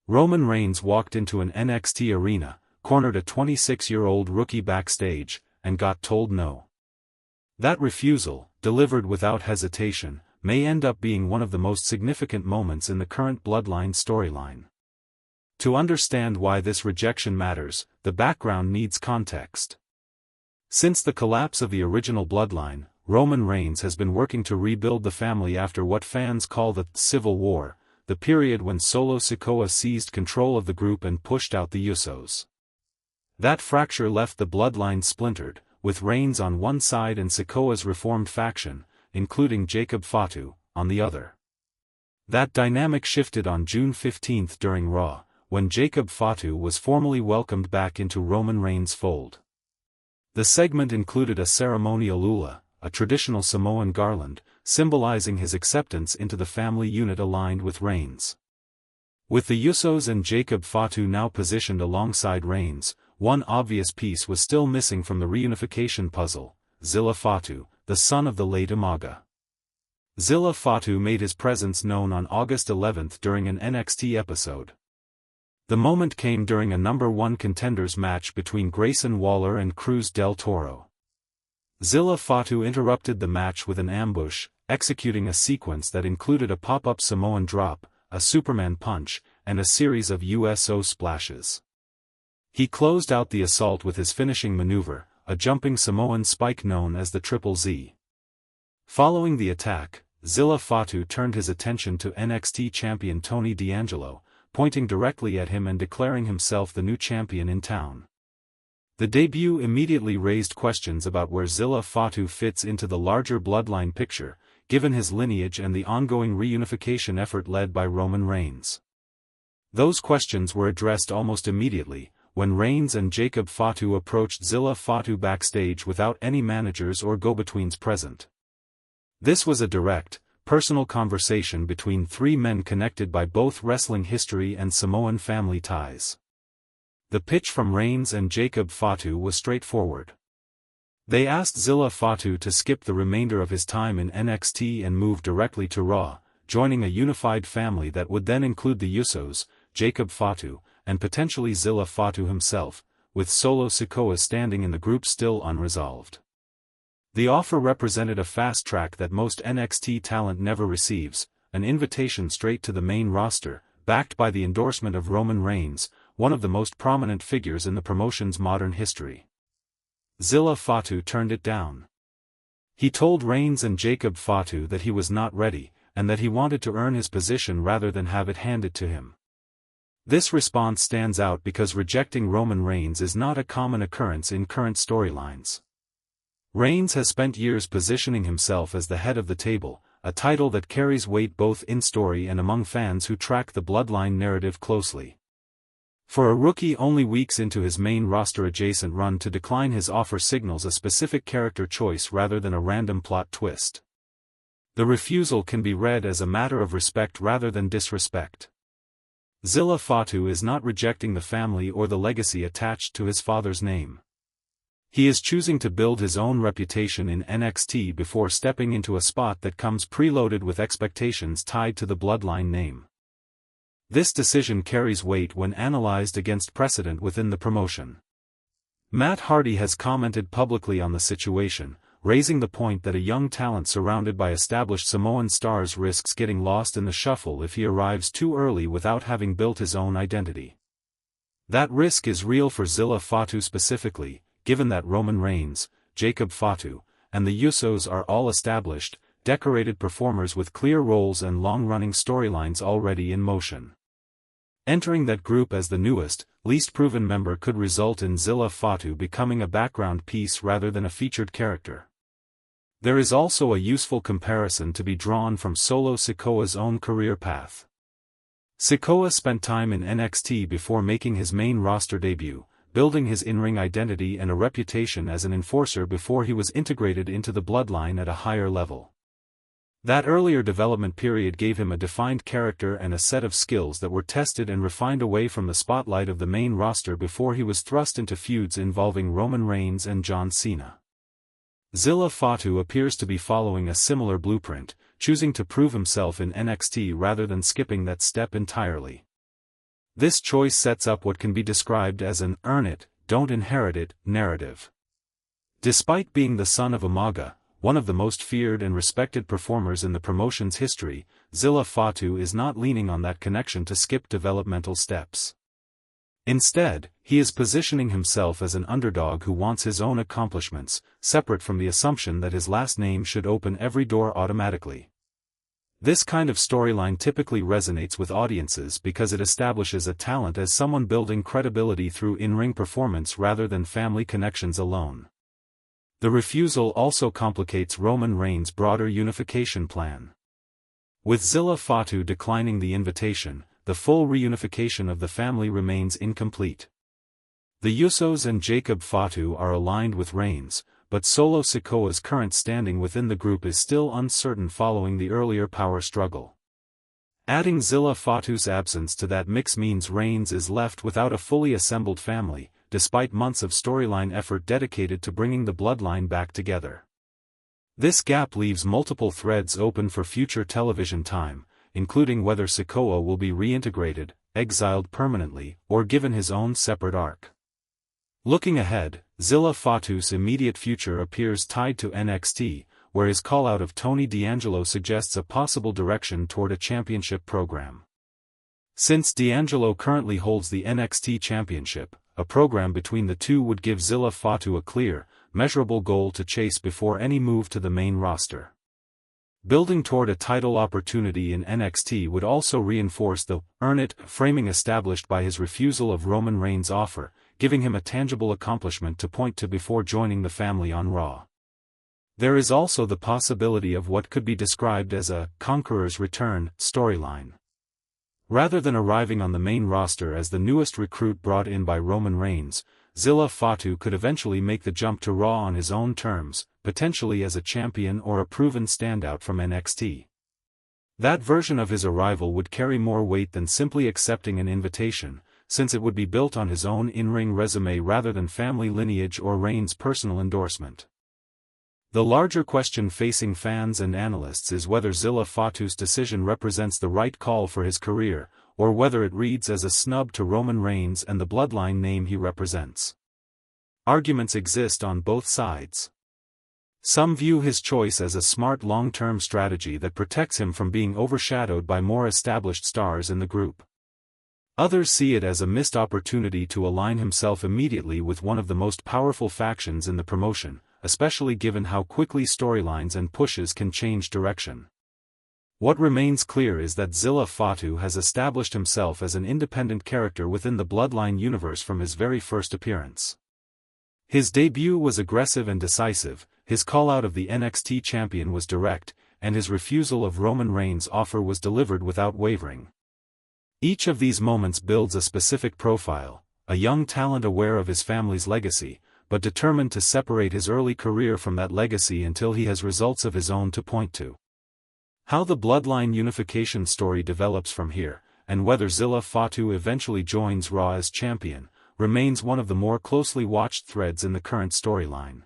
Roman Reigns walked into an NXT arena, cornered a 26-year-old rookie backstage, and got told no. That refusal, delivered without hesitation, may end up being one of the most significant moments in the current Bloodline storyline. To understand why this rejection matters, the background needs context. Since the collapse of the original Bloodline, Roman Reigns has been working to rebuild the family after what fans call the Civil War, the period when Solo Sikoa seized control of the group and pushed out the Usos. That fracture left the Bloodline splintered, with Reigns on one side and Sikoa's reformed faction, including Jacob Fatu, on the other. That dynamic shifted on June 15 during Raw, when Jacob Fatu was formally welcomed back into Roman Reigns' fold. The segment included a ceremonial ula, a traditional Samoan garland, symbolizing his acceptance into the family unit aligned with Reigns. With the Usos and Jacob Fatu now positioned alongside Reigns, one obvious piece was still missing from the reunification puzzle: Zilla Fatu, the son of the late Umaga. Zilla Fatu made his presence known on August 11 during an NXT episode. The moment came during a number 1 contenders match between Grayson Waller and Cruz del Toro. Zilla Fatu interrupted the match with an ambush, executing a sequence that included a pop-up Samoan drop, a Superman punch, and a series of USO splashes. He closed out the assault with his finishing maneuver, a jumping Samoan spike known as the Triple Z. Following the attack, Zilla Fatu turned his attention to NXT champion Tony D'Angelo, pointing directly at him and declaring himself the new champion in town. The debut immediately raised questions about where Zilla Fatu fits into the larger Bloodline picture, given his lineage and the ongoing reunification effort led by Roman Reigns. Those questions were addressed almost immediately, when Reigns and Jacob Fatu approached Zilla Fatu backstage without any managers or go-betweens present. This was a direct, personal conversation between 3 men connected by both wrestling history and Samoan family ties. The pitch from Reigns and Jacob Fatu was straightforward. They asked Zilla Fatu to skip the remainder of his time in NXT and move directly to Raw, joining a unified family that would then include the Usos, Jacob Fatu, and potentially Zilla Fatu himself, with Solo Sikoa standing in the group still unresolved. The offer represented a fast track that most NXT talent never receives, an invitation straight to the main roster, backed by the endorsement of Roman Reigns, one of the most prominent figures in the promotion's modern history. Zilla Fatu turned it down. He told Reigns and Jacob Fatu that he was not ready, and that he wanted to earn his position rather than have it handed to him. This response stands out because rejecting Roman Reigns is not a common occurrence in current storylines. Reigns has spent years positioning himself as the head of the table, a title that carries weight both in story and among fans who track the Bloodline narrative closely. For a rookie only weeks into his main roster-adjacent run to decline his offer signals a specific character choice rather than a random plot twist. The refusal can be read as a matter of respect rather than disrespect. Zilla Fatu is not rejecting the family or the legacy attached to his father's name. He is choosing to build his own reputation in NXT before stepping into a spot that comes preloaded with expectations tied to the Bloodline name. This decision carries weight when analyzed against precedent within the promotion. Matt Hardy has commented publicly on the situation, raising the point that a young talent surrounded by established Samoan stars risks getting lost in the shuffle if he arrives too early without having built his own identity. That risk is real for Zilla Fatu specifically, given that Roman Reigns, Jacob Fatu, and the Usos are all established, decorated performers with clear roles and long-running storylines already in motion. Entering that group as the newest, least proven member could result in Zilla Fatu becoming a background piece rather than a featured character. There is also a useful comparison to be drawn from Solo Sikoa's own career path. Sikoa spent time in NXT before making his main roster debut, building his in-ring identity and a reputation as an enforcer before he was integrated into the Bloodline at a higher level. That earlier development period gave him a defined character and a set of skills that were tested and refined away from the spotlight of the main roster before he was thrust into feuds involving Roman Reigns and John Cena. Zilla Fatu appears to be following a similar blueprint, choosing to prove himself in NXT rather than skipping that step entirely. This choice sets up what can be described as an earn it, don't inherit it narrative. Despite being the son of Umaga, one of the most feared and respected performers in the promotion's history, Zilla Fatu is not leaning on that connection to skip developmental steps. Instead, he is positioning himself as an underdog who wants his own accomplishments, separate from the assumption that his last name should open every door automatically. This kind of storyline typically resonates with audiences because it establishes a talent as someone building credibility through in-ring performance rather than family connections alone. The refusal also complicates Roman Reigns' broader unification plan. With Zilla Fatu declining the invitation, the full reunification of the family remains incomplete. The Usos and Jacob Fatu are aligned with Reigns, but Solo Sikoa's current standing within the group is still uncertain following the earlier power struggle. Adding Zilla Fatu's absence to that mix means Reigns is left without a fully assembled family, despite months of storyline effort dedicated to bringing the Bloodline back together. This gap leaves multiple threads open for future television time, including whether Sikoa will be reintegrated, exiled permanently, or given his own separate arc. Looking ahead, Zilla Fatu's immediate future appears tied to NXT, where his call-out of Tony D'Angelo suggests a possible direction toward a championship program. Since D'Angelo currently holds the NXT championship, a program between the two would give Zilla Fatu a clear, measurable goal to chase before any move to the main roster. Building toward a title opportunity in NXT would also reinforce the earn it framing established by his refusal of Roman Reigns' offer, giving him a tangible accomplishment to point to before joining the family on Raw. There is also the possibility of what could be described as a Conqueror's Return storyline. Rather than arriving on the main roster as the newest recruit brought in by Roman Reigns, Zilla Fatu could eventually make the jump to Raw on his own terms, potentially as a champion or a proven standout from NXT. That version of his arrival would carry more weight than simply accepting an invitation, since it would be built on his own in-ring resume rather than family lineage or Reigns' personal endorsement. The larger question facing fans and analysts is whether Zilla Fatu's decision represents the right call for his career, or whether it reads as a snub to Roman Reigns and the Bloodline name he represents. Arguments exist on both sides. Some view his choice as a smart long-term strategy that protects him from being overshadowed by more established stars in the group. Others see it as a missed opportunity to align himself immediately with one of the most powerful factions in the promotion, especially given how quickly storylines and pushes can change direction. What remains clear is that Zilla Fatu has established himself as an independent character within the Bloodline universe from his very first appearance. His debut was aggressive and decisive, his call-out of the NXT champion was direct, and his refusal of Roman Reigns' offer was delivered without wavering. Each of these moments builds a specific profile, a young talent aware of his family's legacy, but determined to separate his early career from that legacy until he has results of his own to point to. How the Bloodline unification story develops from here, and whether Zilla Fatu eventually joins Raw as champion, remains one of the more closely watched threads in the current storyline.